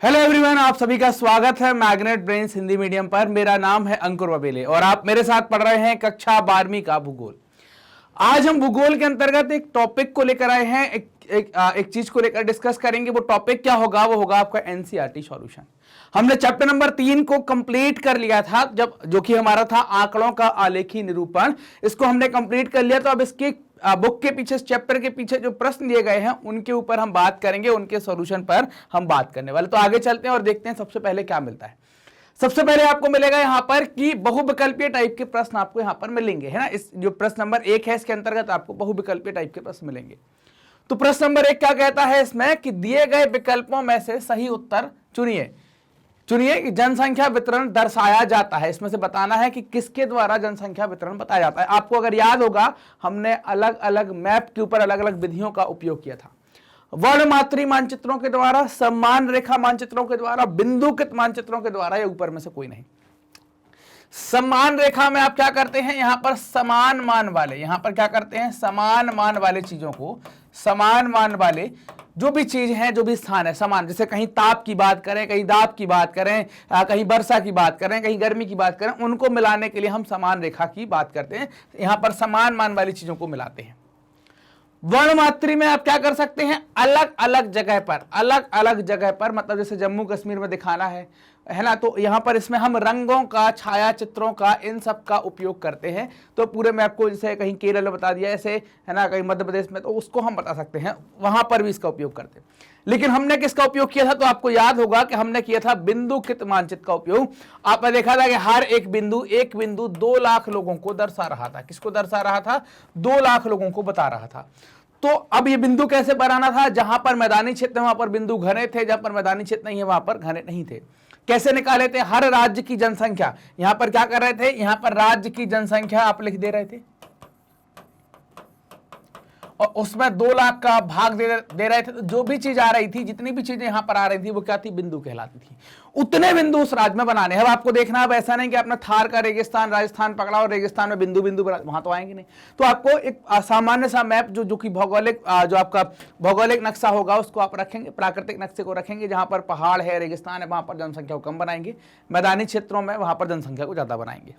Hello everyone, आप सभी का स्वागत है मैग्नेट ब्रेन्स हिंदी मीडियम पर। मेरा नाम है अंकुर वबेले और आप मेरे साथ पढ़ रहे हैं कक्षा 12वीं का भूगोल। आज हम भूगोल के अंतर्गत एक टॉपिक को लेकर आए हैं, एक चीज को लेकर डिस्कस करेंगे। वो टॉपिक क्या होगा? वो होगा आपका एनसीईआरटी सॉल्यूशन। हमने चैप्टर नंबर 3 को कंप्लीट कर लिया था, जब जो कि हमारा था आंकड़ों का आलेखी निरूपण। इसको हमने कंप्लीट कर लिया। तो अब इसकी बुक के पीछे, चैप्टर के पीछे जो प्रश्न दिए गए हैं उनके ऊपर हम बात करेंगे, उनके सॉल्यूशन पर हम बात करने वाले। तो आगे चलते हैं और देखते हैं सबसे पहले क्या मिलता है। सबसे पहले आपको मिलेगा यहां पर कि बहुविकल्पीय टाइप के प्रश्न आपको यहां पर मिलेंगे, है ना। इस जो प्रश्न नंबर 1 है, इसके अंतर्गत आपको बहुविकल्पीय टाइप के प्रश्न मिलेंगे। तो प्रश्न नंबर 1 क्या कहता है इसमें कि दिए गए विकल्पों में से सही उत्तर चुनिए। चुनिए कि जनसंख्या वितरण दर्शाया जाता है। इसमें से बताना है कि किसके द्वारा जनसंख्या वितरण बताया जाता है। आपको अगर याद होगा, हमने अलग अलग मैप के ऊपर अलग अलग विधियों का उपयोग किया था। वर्णमात्री मानचित्रों के द्वारा, समान रेखा मानचित्रों के द्वारा, बिंदुकृत मानचित्रों के द्वारा, या ऊपर में से कोई नहीं। समान रेखा में आप क्या करते हैं? यहां पर समान मान वाले, यहां पर क्या करते हैं? समान मान वाले चीजों को, समान मान वाले जो भी चीज है, जो भी स्थान है समान, जैसे कहीं ताप की बात करें, कहीं दाब की बात करें, कहीं वर्षा की बात करें, कहीं गर्मी की बात करें, उनको मिलाने के लिए हम समान रेखा की बात करते हैं। यहां पर समान मान वाली चीजों को मिलाते हैं। वर्णमात्री में आप क्या कर सकते हैं? अलग अलग जगह पर, अलग अलग जगह पर, मतलब जैसे जम्मू कश्मीर में दिखाना है ना, तो यहां पर इसमें हम रंगों का, छायाचित्रों का, इन सब का उपयोग करते हैं। तो पूरे मैप को, जैसे कहीं केरल में बता दिया ऐसे, है ना, कहीं मध्य प्रदेश में, तो उसको हम बता सकते हैं, वहां पर भी इसका उपयोग करते हैं। लेकिन हमने किसका उपयोग किया था? तो आपको याद होगा कि हमने किया था बिंदुकृत मानचित्र का उपयोग। आपने देखा था कि हर एक बिंदु 2 लाख लोगों को दर्शा रहा था। किसको दर्शा रहा था? 2 लाख लोगों को बता रहा था। तो अब ये बिंदु कैसे बनाना था? जहां पर मैदानी क्षेत्र है वहां पर बिंदु घने थे, जहां पर मैदानी क्षेत्र नहीं है वहां पर घने नहीं थे। कैसे निकाले थे? हर राज्य की जनसंख्या, यहां पर क्या कर रहे थे? यहां पर राज्य की जनसंख्या आप लिख दे रहे थे और उसमें 2 लाख का भाग दे रहे थे। तो जो भी चीज आ रही थी, जितनी भी चीजें यहां पर आ रही थी, वो क्या थी? बिंदु कहलाती थी। उतने बिंदु उस राज्य में बनाने हैं। अब आपको देखना, अब ऐसा नहीं कि आपने थार का रेगिस्तान, राजस्थान पकड़ा और रेगिस्तान में बिंदु बिंदु वहां तो आएंगे नहीं। तो आपको एक सामान्य सा मैप जो कि भौगोलिक, जो आपका भौगोलिक नक्शा होगा उसको आप रखेंगे, प्राकृतिक नक्शे को रखेंगे। जहां पर पहाड़ है, रेगिस्तान है, वहां पर जनसंख्या को कम बनाएंगे। मैदानी क्षेत्रों में वहां पर जनसंख्या को ज्यादा बनाएंगे।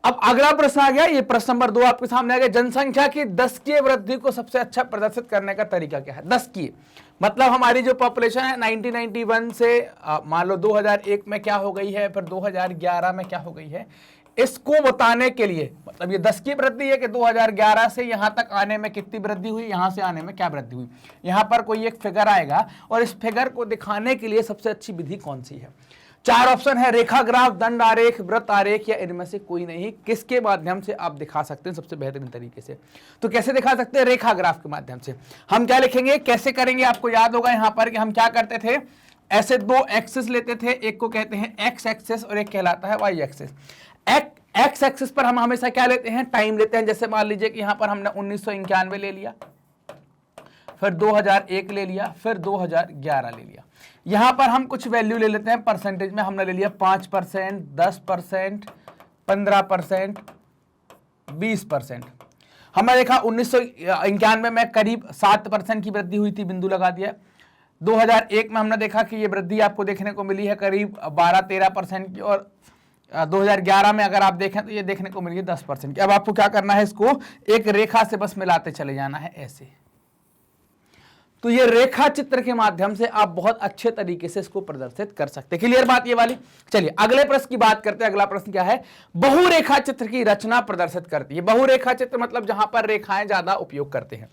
अब अगला प्रश्न आ गया, ये प्रश्न नंबर 2 आपके सामने आ गया। जनसंख्या की 10कीय वृद्धि को सबसे अच्छा प्रदर्शित करने का तरीका क्या है? 10कीय मतलब हमारी जो पॉपुलेशन है 1991 से मान लो 2001 में क्या हो गई है, फिर 2011 में क्या हो गई है, इसको बताने के लिए, मतलब ये 10 की वृद्धि है कि 2011 से यहां तक आने में कितनी वृद्धि हुई, यहां से आने में क्या वृद्धि हुई। यहां पर कोई एक फिगर आएगा और इस फिगर को दिखाने के लिए सबसे अच्छी विधि कौन सी है? 4 ऑप्शन है, रेखा ग्राफ, दंड आरेख, वृत्त आरेख, या इनमें से कोई नहीं। किसके माध्यम से आप दिखा सकते हैं सबसे बेहतरीन तरीके से? तो कैसे दिखा सकते हैं? रेखा ग्राफ के माध्यम से। हम क्या लिखेंगे, कैसे करेंगे? आपको याद होगा यहां पर कि हम क्या करते थे, ऐसे 2 एक्सिस लेते थे, एक को कहते हैं एक्स एक्सिस और एक कहलाता है वाई एक्सिस। एक्स एक्सिस पर हम हमेशा क्या लेते हैं? टाइम लेते हैं। जैसे मान लीजिए कि यहां पर हमने 1991 ले लिया, फिर 2001 ले लिया, फिर 2011 ले लिया। यहां पर हम कुछ वैल्यू ले लेते हैं परसेंटेज में। हमने ले लिया 5%, 10%, 15%, 20%। हमने देखा 1991 में करीब 7% की वृद्धि हुई थी, बिंदु लगा दिया। 2001 में हमने देखा कि ये वृद्धि आपको देखने को मिली है करीब 12-13% की, और 2011 में अगर आप देखें तो ये देखने को मिली है 10% की। अब आपको क्या करना है? इसको एक रेखा से बस मिलाते चले जाना है ऐसे। तो ये रेखा चित्र के माध्यम से आप बहुत अच्छे तरीके से इसको प्रदर्शित कर सकते हैं। क्लियर बात ये वाली? चलिए अगले प्रश्न की बात करते हैं। अगला प्रश्न क्या है? बहुरेखा चित्र की रचना प्रदर्शित करती है। बहुरेखा चित्र मतलब जहां पर रेखाएं ज्यादा उपयोग करते हैं।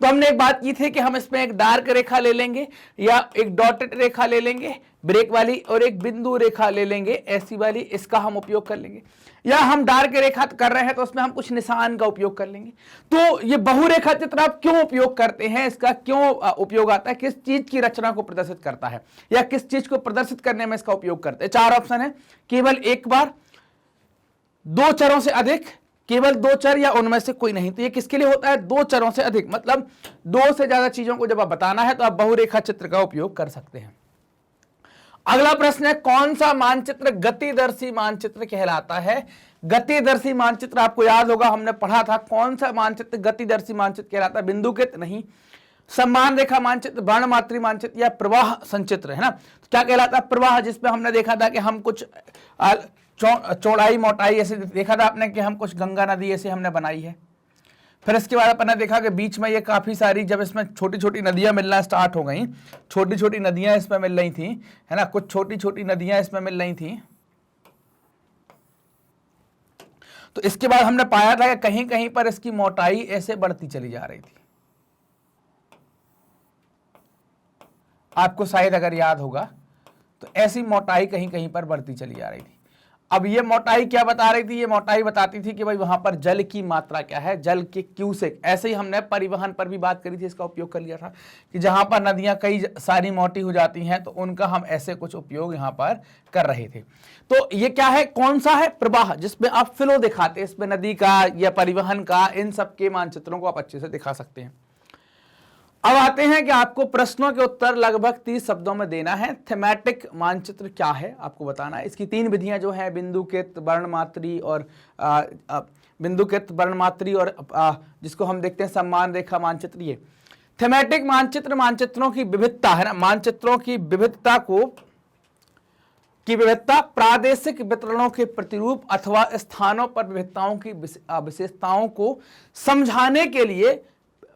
तो हमने एक बात की थी कि हम इसमें एक डार्क रेखा ले लेंगे या एक डॉटेड रेखा ले लेंगे ब्रेक वाली, और एक बिंदु रेखा ले लेंगे ऐसी वाली, इसका हम उपयोग कर लेंगे। या हम डार्क रेखा कर रहे हैं तो उसमें हम कुछ निशान का उपयोग कर लेंगे। तो ये बहुरेखा चित्र आप क्यों उपयोग करते हैं, इसका क्यों उपयोग आता है, किस चीज की रचना को प्रदर्शित करता है, या किस चीज को प्रदर्शित करने में इसका उपयोग करते हैं? 4 ऑप्शन है, केवल एक बार, 2 चरों से अधिक, केवल 2 चर, या उनमें से कोई नहीं। तो ये किसके लिए होता है? 2 चरों से अधिक, मतलब 2 से ज्यादा चीजों को जब आप बताना है तो आप बहुरेखा चित्र का उपयोग कर सकते हैं। अगला प्रश्न है, कौन सा मानचित्र गतिदर्शी मानचित्र कहलाता है? गतिदर्शी मानचित्र आपको याद होगा, हमने पढ़ा था कौन सा मानचित्र गतिदर्शी मानचित्र कहलाता है? बिंदुकृत नहीं, सम्मान रेखा मानचित्र, वर्णमात्री मानचित्र या प्रवाह संचित्र, है ना। तो क्या कहलाता है प्रवाह, जिसपे हमने देखा था कि हम कुछ चौड़ाई मोटाई ऐसे देखा था आपने कि हम कुछ गंगा नदी ऐसे हमने बनाई है। फिर इसके बाद अपन ने देखा कि बीच में ये काफी सारी, जब इसमें छोटी छोटी नदियां मिलना स्टार्ट हो गई, छोटी छोटी नदियां इसमें मिल रही थी, है ना, कुछ छोटी छोटी नदियां इसमें मिल रही थी। तो इसके बाद हमने पाया था कि कहीं कहीं पर इसकी मोटाई ऐसे बढ़ती चली जा रही थी। आपको शायद अगर याद होगा तो ऐसी मोटाई कहीं कहीं पर बढ़ती चली जा रही थी। अब ये मोटाई क्या बता रही थी, ये मोटाई बताती थी कि भाई वहां पर जल की मात्रा क्या है, जल के क्यूसेक। ऐसे ही हमने परिवहन पर भी बात करी थी, इसका उपयोग कर लिया था कि जहां पर नदियां कई सारी मोटी हो जाती हैं तो उनका हम ऐसे कुछ उपयोग यहां पर कर रहे थे। तो ये क्या है, कौन सा है, प्रवाह, जिसमें आप फ्लो दिखाते हैं, इसमें नदी का या परिवहन का, इन सब के मानचित्रों को आप अच्छे से दिखा सकते हैं। अब आते हैं कि आपको प्रश्नों के उत्तर लगभग 30 शब्दों में देना है। थीमेटिक मानचित्र क्या है आपको बताना है। इसकी 3 विधियां जो है, बिंदुकृत, वर्णमात्री और बिंदुकृत, वर्णमात्री और जिसको हम देखते हैं सम्मान रेखा मानचित्र। ये थीमेटिक मानचित्र मानचित्रों की विविधता है ना, मानचित्रों की विविधता प्रादेशिक वितरणों के प्रतिरूप अथवा स्थानों पर विविधताओं की विशेषताओं को समझाने के लिए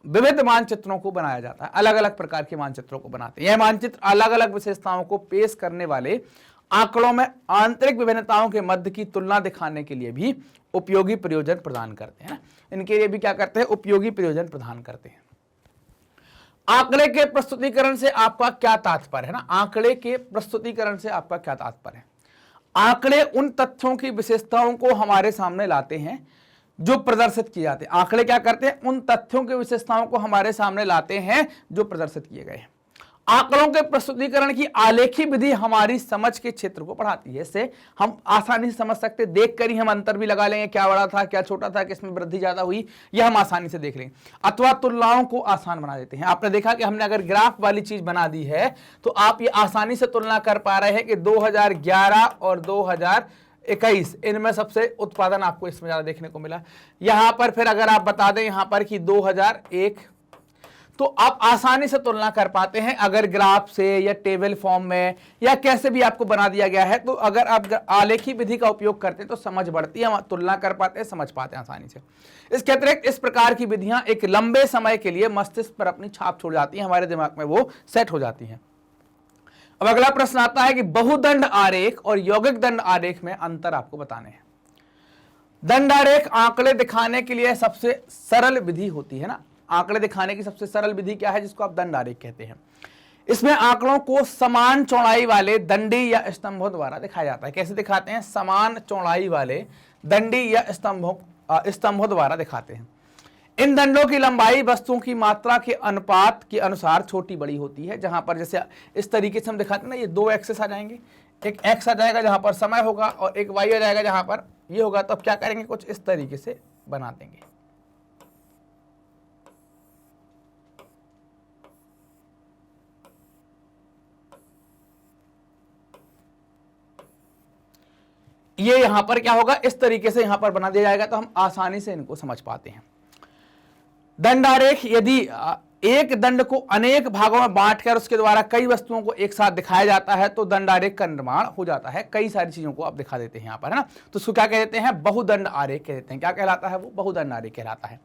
विविध मानचित्रों को बनाया जाता है। अलग अलग प्रकार के मानचित्रों को बनाते हैं। यह मानचित्र अलग अलग विशेषताओं को पेश करने वाले आंकड़ों में आंतरिक विभिन्नताओं के मध्य की तुलना दिखाने के लिए भी उपयोगी प्रयोजन प्रदान करते हैं। इनके लिए भी क्या करते हैं, उपयोगी प्रयोजन प्रदान करते हैं। आंकड़े के प्रस्तुतिकरण से आपका क्या तात्पर्य है ना, आंकड़े के प्रस्तुतिकरण से आपका क्या तात्पर्य है। आंकड़े उन तथ्यों की विशेषताओं को हमारे सामने लाते हैं जो प्रदर्शित किए जाते हैं। आंकड़े क्या करते हैं, उन तथ्यों की विशेषताओं को हमारे सामने लाते हैं जो प्रदर्शित किए गए हैं। आंकड़ों के प्रस्तुतिकरण की आलेखी विधि हमारी समझ के क्षेत्र को बढ़ाती है। इससे हम आसानी से समझ सकते, देख कर ही हम अंतर भी लगा लेंगे, क्या बड़ा था क्या छोटा था, किसमें वृद्धि ज्यादा हुई, यह हम आसानी से देख लेंगे। अथवा तुलनाओं को आसान बना देते हैं। आपने देखा कि हमने अगर ग्राफ वाली चीज बना दी है तो आप ये आसानी से तुलना कर पा रहे हैं कि 2011 और 2021 इनमें सबसे उत्पादन आपको इसमें ज्यादा देखने को मिला। यहां पर फिर अगर आप बता दें यहां पर कि 2001, तो आप आसानी से तुलना कर पाते हैं अगर ग्राफ से या टेबल फॉर्म में या कैसे भी आपको बना दिया गया है। तो अगर आप आलेखी विधि का उपयोग करते हैं तो समझ बढ़ती है, हम तुलना कर पाते हैं, समझ पाते हैं आसानी से। इसके अतिरिक्त इस प्रकार की विधियां एक लंबे समय के लिए मस्तिष्क पर अपनी छाप छोड़ जाती हैं, हमारे दिमाग में वो सेट हो जाती हैं। अब अगला प्रश्न आता है कि बहुदंड आरेख और यौगिक दंड आरेख में अंतर आपको बताने हैं। दंड आरेख आंकड़े दिखाने के लिए सबसे सरल विधि होती है ना, आंकड़े दिखाने की सबसे सरल विधि क्या है, जिसको आप दंड आरेख कहते हैं। इसमें आंकड़ों को समान चौड़ाई वाले दंडी या स्तंभों द्वारा दिखाया जाता है। कैसे दिखाते हैं, समान चौड़ाई वाले दंडी या स्तंभों द्वारा दिखाते हैं। इन दंडों की लंबाई वस्तुओं की मात्रा के अनुपात के अनुसार छोटी बड़ी होती है। जहां पर जैसे इस तरीके से हम दिखाते हैं ना, ये 2 एक्सेस आ जाएंगे, एक एक्स आ जाएगा जहां पर समय होगा और एक वाई आ जाएगा जहां पर ये होगा। तो अब क्या करेंगे, कुछ इस तरीके से बना देंगे। ये यहां पर क्या होगा, इस तरीके से यहां पर बना दिया जाएगा तो हम आसानी से इनको समझ पाते हैं। दंड आरेख, यदि एक दंड को अनेक भागों में बांटकर उसके द्वारा कई वस्तुओं को एक साथ दिखाया जाता है तो दंड आरेख का निर्माण हो जाता है। कई सारी चीजों को आप दिखा देते हैं यहां पर, है ना। तो उसको क्या कहते हैं, बहुदंड आरेख कहते हैं। क्या कहलाता है वो, बहुदंड आरेख कहलाता है।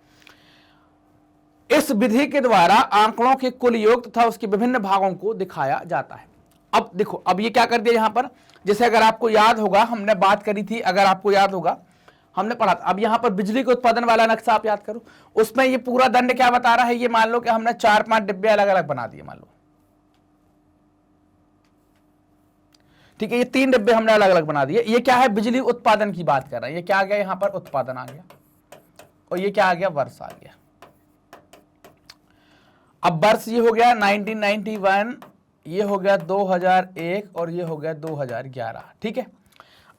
इस विधि के द्वारा आंकड़ों के कुल योग तथा उसके विभिन्न भागों को दिखाया जाता है। अब देखो, अब ये क्या कर दिया यहां पर, जैसे अगर आपको याद होगा हमने बात करी थी, अगर आपको याद होगा हमने पढ़ा था। अब यहां पर बिजली के उत्पादन वाला नक्शा आप याद करो, उसमें ये पूरा दंड क्या बता रहा है, ये मान लो कि हमने 4-5 डिब्बे अलग अलग बना दिए, मान लो, ठीक है। ये 3 डिब्बे हमने अलग अलग बना दिए। ये क्या है, बिजली उत्पादन की बात कर रहे हैं। ये क्या आ गया, यहां पर उत्पादन आ गया और ये क्या आ गया, वर्ष आ गया। अब वर्ष ये हो गया 1991, ये हो गया 2001 और ये हो गया 2011, ठीक है।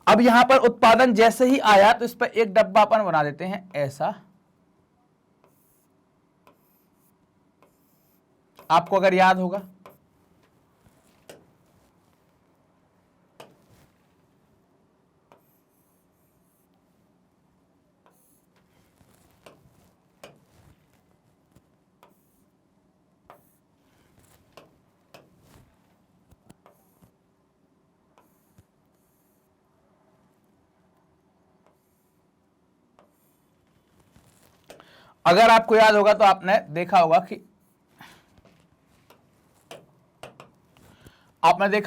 अब यहां पर उत्पादन जैसे ही आया तो इस पर एक डब्बा अपन बना देते हैं ऐसा। आपको अगर याद होगा, अगर आपको याद होगा तो आपने देखा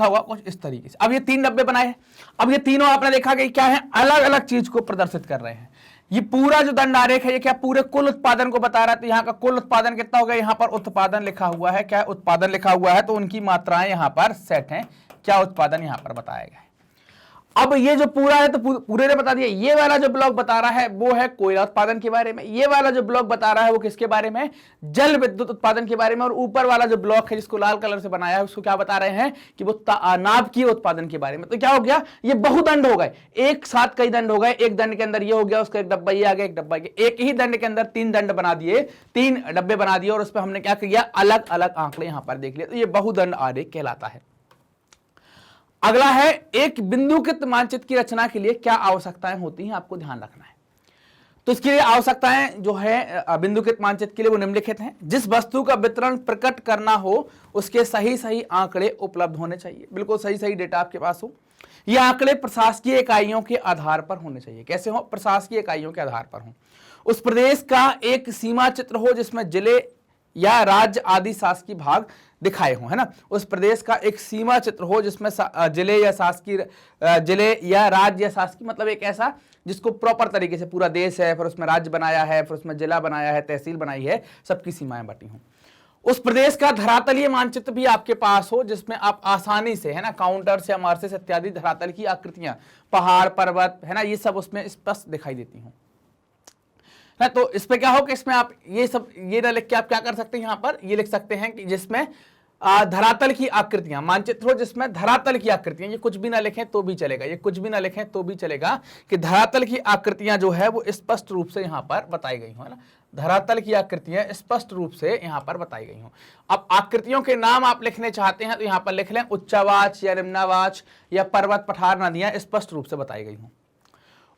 होगा कुछ इस तरीके से। अब ये 3 डब्बे बनाए हैं, अब ये तीनों आपने देखा कि क्या है, अलग अलग चीज को प्रदर्शित कर रहे हैं। ये पूरा जो दंड आरेख है ये क्या पूरे कुल उत्पादन को बता रहा है। तो यहाँ का कुल उत्पादन कितना हो गया, यहाँ पर उत्पादन लिखा हुआ है, क्या उत्पादन लिखा हुआ है, तो उनकी मात्राएं यहाँ पर सेट हैं, क्या उत्पादन यहाँ पर बताया गया है। अब ये जो पूरा है तो पूरे ने बता दिया। ये वाला जो ब्लॉक बता रहा है वो है कोयला उत्पादन के बारे में, ये वाला जो ब्लॉक बता रहा है वो किसके बारे में, जल विद्युत उत्पादन के बारे में, और ऊपर वाला जो ब्लॉक है जिसको लाल कलर से बनाया है उसको क्या बता रहे हैं कि वो नाभिकीय उत्पादन के बारे में। तो क्या हो गया, ये बहुदंड हो गए, एक साथ कई दंड हो गए। एक दंड के अंदर ये हो गया, उसका एक डब्बा ये आ गया, एक डब्बा एक ही दंड के अंदर 3 दंड बना दिए, 3 डब्बे बना दिए, और उस पर हमने क्या किया, अलग अलग आंकड़े यहां पर देख लिए। तो ये बहुदंड आरेख कहलाता है। अगला है, एक बिंदुकृत मानचित्र की रचना के लिए क्या आवश्यकताएं होती हैं, आपको ध्यान रखना है। तो इसके लिए आवश्यकताएं जो है बिंदुकृत मानचित्र के लिए वो निम्नलिखित हैं। जिस वस्तु का वितरण प्रकट करना हो उसके सही सही आंकड़े उपलब्ध होने चाहिए, बिल्कुल सही सही डेटा आपके पास हो। ये आंकड़े प्रशासकीय इकाइयों के आधार पर होने चाहिए। कैसे हो, प्रशासकीय इकाइयों के आधार पर हो। उस प्रदेश का एक सीमा चित्र हो जिसमें जिले या राज्य आदि शासकीय भाग दिखाए हो, है ना। उस प्रदेश का एक सीमा चित्र हो जिसमें जिले या शासकीय, जिले या राज्य या शासकीय मतलब एक ऐसा जिसको प्रॉपर तरीके से पूरा देश है, फिर उसमें राज्य बनाया है, फिर उसमें जिला बनाया है, तहसील बनाई है, सबकी सीमाएं बटी हों। उस प्रदेश का धरातलीय मानचित्र भी आपके पास हो जिसमें आप आसानी से, है ना, काउंटर्स या मार्सेस इत्यादि धरातल की आकृतियां, पहाड़ पर्वत, है ना, ये सब उसमें स्पष्ट दिखाई देती हों। तो इस पे क्या हो कि इसमें आप ये सब ये ना लिख के आप क्या कर सकते हैं, यहां पर ये लिख सकते हैं कि जिसमें धरातल की आकृतियां, मानचित्र हो जिसमें धरातल की आकृतियां, ये कुछ भी ना लिखें तो भी चलेगा, ये कुछ भी ना लिखें तो भी चलेगा, कि धरातल की आकृतियां जो है वो स्पष्ट रूप से यहां पर बताई गई हो, है ना। धरातल की आकृतियां स्पष्ट रूप से यहां पर बताई गई हो। अब आकृतियों के नाम आप लिखने चाहते हैं तो यहां पर लिख लें उच्चावाच या निम्नावाच या पर्वत पठार नदियां स्पष्ट रूप से बताई गई हो।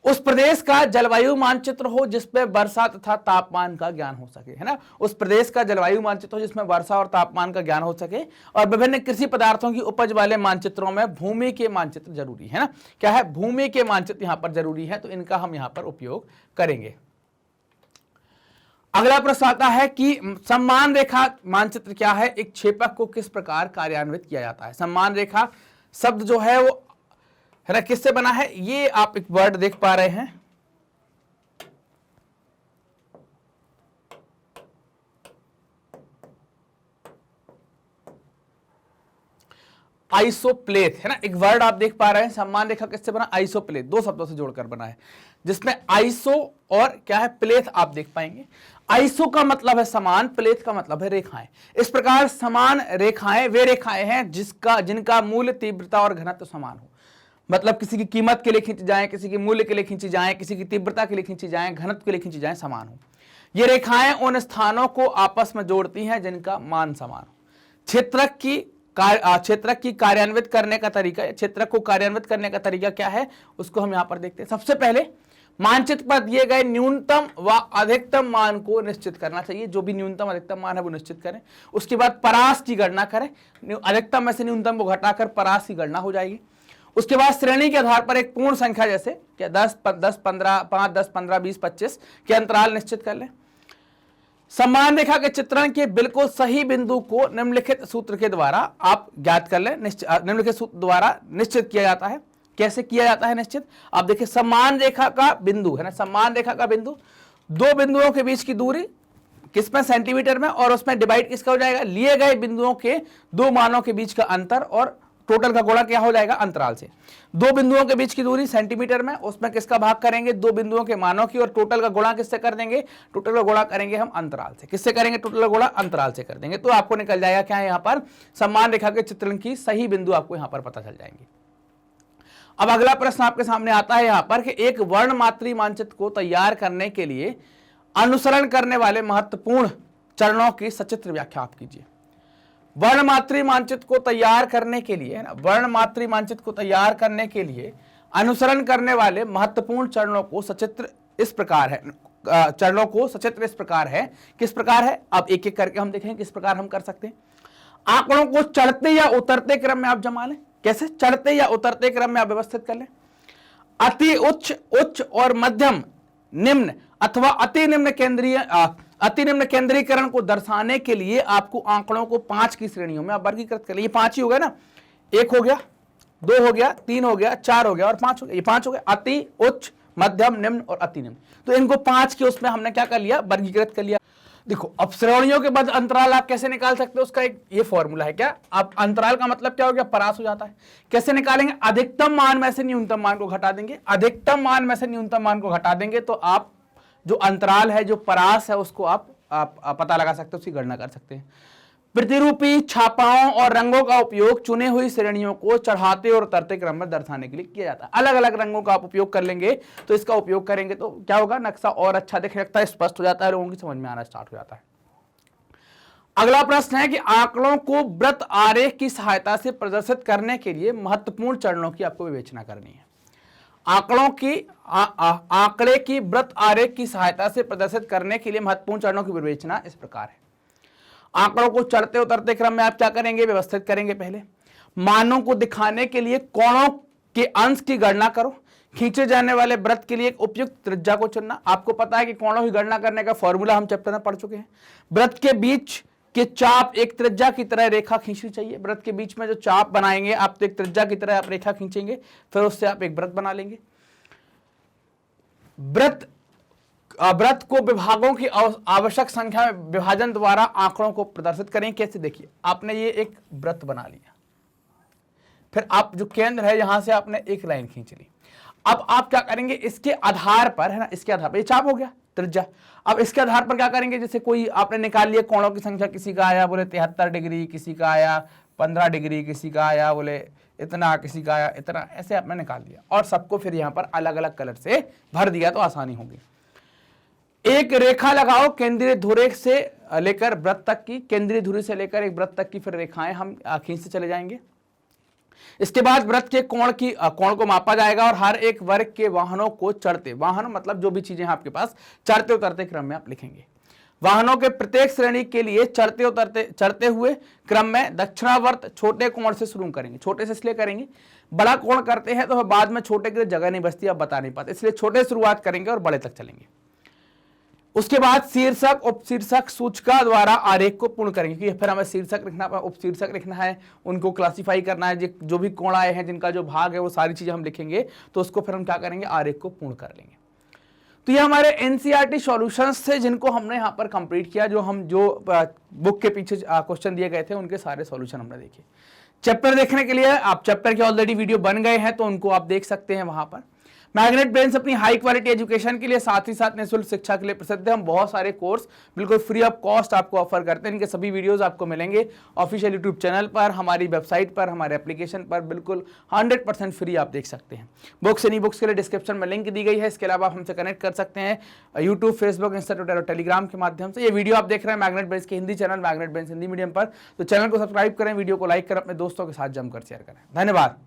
उस प्रदेश का जलवायु मानचित्र हो जिसमें वर्षा तथा तापमान का ज्ञान हो सके, है ना। उस प्रदेश का जलवायु मानचित्र हो जिसमें वर्षा और तापमान का ज्ञान हो सके। और विभिन्न कृषि पदार्थों की उपज वाले मानचित्रों में भूमि के मानचित्र जरूरी है ना, क्या है, भूमि के मानचित्र यहां पर जरूरी है, तो इनका हम यहां पर उपयोग करेंगे। अगला प्रश्न आता है कि सम्मान रेखा मानचित्र क्या है, एक क्षेपक को किस प्रकार कार्यान्वित किया जाता है। सम्मान रेखा शब्द जो है वो, है ना, किससे बना है, ये आप एक वर्ड देख पा रहे हैं, आइसोप्लेथ, है ना, एक वर्ड आप देख पा रहे हैं। सम्मान रेखा किससे बना, आइसोप्लेथ, 2 शब्दों से जोड़कर बना है, जिसमें आइसो और क्या है, प्लेथ आप देख पाएंगे। आइसो का मतलब है समान, प्लेथ का मतलब है रेखाएं। इस प्रकार समान रेखाएं वे रेखाएं हैं जिनका मूल्य, तीव्रता और घनत्व समान हो। मतलब किसी की कीमत के लिए खींची जाए, किसी के मूल्य के लिए खींची जाए, किसी की तीव्रता के लिए खींची जाए, घनत्व के लिए खींची जाए, समान हो। ये रेखाएं उन स्थानों को आपस में जोड़ती हैं जिनका मान समान हो। क्षेत्रक की कार्यान्वित करने का तरीका, क्षेत्रक को कार्यान्वित करने का तरीका क्या है उसको हम यहां पर देखते हैं। सबसे पहले मानचित्र पर दिए गए न्यूनतम व अधिकतम मान को निश्चित करना चाहिए, जो भी न्यूनतम अधिकतम मान है वो निश्चित करें। उसके बाद परास की गणना करें, अधिकतम में से न्यूनतम को घटाकर परास की गणना हो जाएगी। उसके बाद श्रेणी के आधार पर एक पूर्ण संख्या जैसे क्या 10, 15, 5, 10, 15, 20, 25 के अंतराल निश्चित कर लें। सम्मान रेखा के चित्रण के बिल्कुल सही बिंदु को निम्नलिखित सूत्र के द्वारा आप ज्ञात कर लें, निम्नलिखित सूत्र द्वारा निश्चित किया जाता है। कैसे किया जाता है निश्चित, आप देखिए, सम्मान रेखा का बिंदु, है ना, सम्मान रेखा का बिंदु, 2 बिंदुओं के बीच की दूरी किसमें, सेंटीमीटर में, और उसमें डिवाइड किसका हो जाएगा, लिए गए बिंदुओं के 2 मानों के बीच का अंतर, और टोटल का गुणा क्या हो जाएगा, अंतराल से। 2 बिंदुओं के बीच की दूरी सेंटीमीटर में, उसमें किसका भाग करेंगे, 2 बिंदुओं के मानों की, और टोटल का गुणा किससे कर देंगे, टोटल का गुणा करेंगे हम अंतराल से। किससे करेंगे, टोटल का गुणा अंतराल से कर देंगे, तो आपको निकल जाएगा क्या है, यहाँ पर सम्मान रेखा के चित्रण की सही बिंदु आपको यहाँ पर पता चल जाएंगे। अब अगला प्रश्न आपके सामने आता है यहाँ पर कि एक वर्णमात्री मानचित्र को तैयार करने के लिए अनुसरण करने वाले महत्वपूर्ण चरणों की सचित्र व्याख्या आप कीजिए। वर्णमात्री मानचित्र को तैयार करने के लिए, है ना, वर्णमात्री मानचित्र को तैयार करने के लिए अनुसरण करने वाले महत्वपूर्ण चरणों को सचित्र इस प्रकार है, चरणों को सचित्र इस प्रकार है। किस प्रकार है, अब एक एक करके हम देखें किस प्रकार हम कर सकते हैं। आंकड़ों को चढ़ते या उतरते क्रम में आप जमा लें। कैसे, चढ़ते या उतरते क्रम में आप व्यवस्थित कर लें। अति उच्च, उच्च और मध्यम, निम्न अथवा अति निम्न केंद्रीय, अति निम्न केंद्रीकरण को दर्शाने के लिए आपको आंकड़ों को 5 की श्रेणियों में आप वर्गीकृत कर लिए। ये 5 ही हो गया ना, 1 हो गया, 2 हो गया, 3 हो गया, 4 हो गया और 5 हो गया। ये 5 हो गया, अति, उच्च, मध्यम, निम्न और अति निम्न। तो इनको 5 के उसमें हमने क्या कर लिया, वर्गीकृत कर लिया। देखो अब श्रेणियों के बाद अंतराल आप कैसे निकाल सकते हो, उसका एक ये फॉर्मूला है। क्या आप अंतराल का मतलब क्या हो गया, परास हो जाता है। कैसे निकालेंगे, अधिकतम मान में से न्यूनतम मान को घटा देंगे। अधिकतम मान में से न्यूनतम मान को घटा देंगे तो आप जो अंतराल है, जो परास है, उसको आप पता लगा सकते हो, उसकी गणना कर सकते हैं। प्रतिरूपी छापाओं और रंगों का उपयोग चुने हुई श्रेणियों को चढ़ाते और उतरते क्रम में दर्शाने के लिए किया जाता है। अलग अलग रंगों का आप उपयोग कर लेंगे तो इसका उपयोग करेंगे तो क्या होगा, नक्शा और अच्छा दिखने लगता है, स्पष्ट हो जाता है, लोगों की समझ में आना स्टार्ट हो जाता है। अगला प्रश्न है कि आंकड़ों को वृत्त आरेख की सहायता से प्रदर्शित करने के लिए महत्वपूर्ण चरणों की आपको विवेचना करनी है। आंकड़ों की आंकड़े की वृत्त आरेख की सहायता से प्रदर्शित करने के लिए महत्वपूर्ण चरणों की विवेचना इस प्रकार है। आंकड़ों को चढ़ते उतरते क्रम में आप क्या करेंगे, व्यवस्थित करेंगे। पहले मानों को दिखाने के लिए कोणों के अंश की गणना करो। खींचे जाने वाले वृत्त के लिए एक उपयुक्त त्रिज्या को चुनना। आपको पता है कि कोणों की गणना करने का फॉर्मूला हम चैप्टर में पढ़ चुके हैं। वृत्त के बीच के चाप एक त्रिज्या की तरह रेखा खींचनी चाहिए। वृत्त के बीच में जो चाप बनाएंगे आप तो एक त्रिज्या की तरह आप रेखा खींचेंगे, फिर उससे आप एक वृत्त बना लेंगे। वृत्त को विभागों की आवश्यक संख्या में विभाजन द्वारा आंकड़ों को प्रदर्शित करें। कैसे, देखिए आपने ये एक वृत्त बना लिया, फिर आप जो केंद्र है यहां से आपने एक लाइन खींच ली। अब आप क्या करेंगे, इसके आधार पर, है ना, इसके आधार पर ये चाप हो गया त्रिज्या। अब इसके आधार पर क्या करेंगे, जैसे कोई आपने निकाल लिया कोणों की संख्या, किसी का आया बोले 73 डिग्री, किसी का आया 15 डिग्री, किसी का आया बोले इतना, किसी का आया इतना, ऐसे आपने निकाल दिया और सबको फिर यहाँ पर अलग अलग कलर से भर दिया तो आसानी होगी। एक रेखा लगाओ केंद्रीय धुरे से लेकर वृत्त तक की, केंद्रीय धुरी से लेकर एक वृत्त तक की फिर रेखाएं हम खींचते चले जाएंगे। इसके बाद वृत्त के कोण को मापा जाएगा और हर एक वर्ग के वाहनों को चढ़ते, वाहन मतलब जो भी चीजें आपके पास, चढ़ते उतरते क्रम में आप लिखेंगे। वाहनों के प्रत्येक श्रेणी के लिए चढ़ते हुए क्रम में दक्षिणावर्त छोटे कोण से शुरू करेंगे। छोटे से इसलिए करेंगे, बड़ा कोण करते हैं तो बाद में छोटे के लिए जगह नहीं बचती, आप बता नहीं पाते, इसलिए छोटे शुरुआत करेंगे और बड़े तक चलेंगे। उसके बाद शीर्षक उपशीर्षक सूचका द्वारा आरेख को पूर्ण करेंगे, क्योंकि फिर हमें शीर्षक लिखना, उपशीर्षक लिखना है, उनको क्लासिफाई करना है, जो भी कोण आए हैं जिनका जो भाग है वो सारी चीजें हम लिखेंगे, तो उसको फिर हम क्या करेंगे, आरेख को पूर्ण कर लेंगे। तो ये हमारे एनसीईआरटी सॉल्यूशंस थे जिनको हमने यहाँ पर कंप्लीट किया। जो बुक के पीछे क्वेश्चन दिए गए थे उनके सारे सॉल्यूशन हमने देखे। चैप्टर देखने के लिए आप चैप्टर के ऑलरेडी वीडियो बन गए हैं तो उनको आप देख सकते हैं वहां पर। मैग्नेट ब्रेन्स अपनी हाई क्वालिटी एजुकेशन के लिए साथ ही साथ निःशुल्क शिक्षा के लिए प्रसिद्ध है। हम बहुत सारे कोर्स बिल्कुल फ्री ऑफ कॉस्ट आपको ऑफर करते हैं। इनके सभी वीडियोस आपको मिलेंगे ऑफिशियल यूट्यूब चैनल पर, हमारी वेबसाइट पर, हमारे एप्लीकेशन पर, बिल्कुल 100% फ्री आप देख सकते हैं। बुक्स एनी बुक्स के लिए डिस्क्रिप्शन में लिंक दी गई है। इसके अलावा आप हमसे कनेक्ट कर सकते हैं यूट्यूब, फेसबुक, इंस्टा, ट्विटर और टेलीग्राम के माध्यम से। ये वीडियो आप देख रहे हैं मैग्नेट ब्रेन्स के Hindi channel magnet brains Hindi medium पर, तो चैनल को सब्सक्राइब करें, वीडियो को लाइक करें, अपने दोस्तों के साथ जमकर शेयर करें। धन्यवाद।